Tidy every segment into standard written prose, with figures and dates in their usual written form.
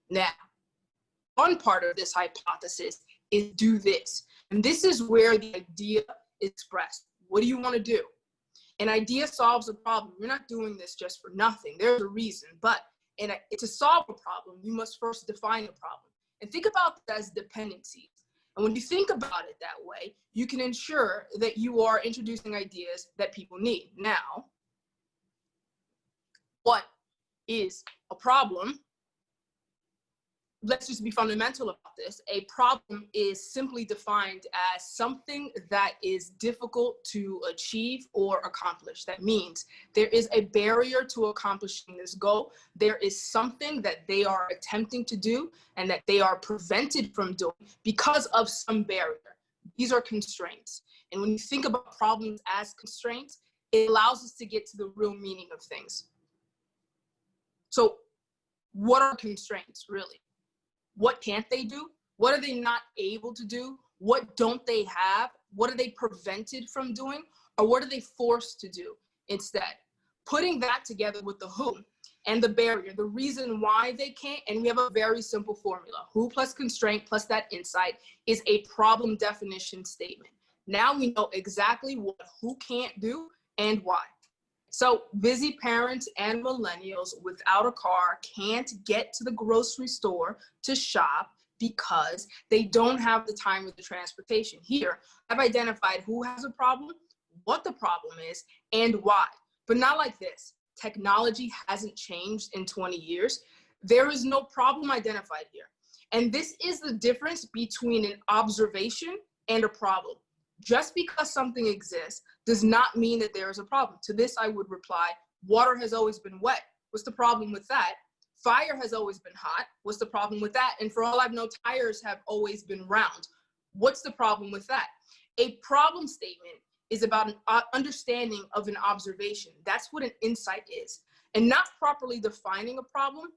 Now, one part of this hypothesis is do this. And this is where the idea is expressed. What do you want to do? An idea solves a problem. You're not doing this just for nothing. There's a reason. But to solve a problem, you must first define a problem. And think about that as dependencies. And when you think about it that way, you can ensure that you are introducing ideas that people need. Now, what is a problem? Let's just be fundamental about this. A problem is simply defined as something that is difficult to achieve or accomplish. That means there is a barrier to accomplishing this goal. There is something that they are attempting to do and that they are prevented from doing because of some barrier. These are constraints. And when you think about problems as constraints, it allows us to get to the real meaning of things. So what are constraints, really? What can't they do? What are they not able to do? What don't they have? What are they prevented from doing? Or what are they forced to do instead? Putting that together with the who and the barrier, the reason why they can't, and we have a very simple formula. Who plus constraint plus that insight is a problem definition statement. Now we know exactly what who can't do and why. So busy parents and millennials without a car can't get to the grocery store to shop because they don't have the time or the transportation. Here, I've identified who has a problem, what the problem is, and why. But not like this. Technology hasn't changed in 20 years. There is no problem identified here. And this is the difference between an observation and a problem. Just because something exists does not mean that there is a problem. To this, I would reply, water has always been wet. What's the problem with that? Fire has always been hot. What's the problem with that? And for all I know, tires have always been round. What's the problem with that? A problem statement is about an understanding of an observation. That's what an insight is. And not properly defining a problem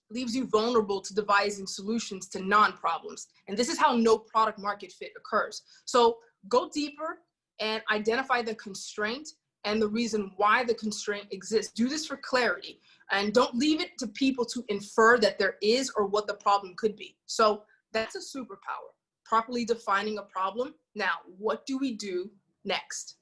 leaves you vulnerable to devising solutions to non-problems. And this is how no product market fit occurs. So go deeper and identify the constraint and the reason why the constraint exists. Do this for clarity and don't leave it to people to infer that there is or what the problem could be. So that's a superpower, properly defining a problem. Now, what do we do next?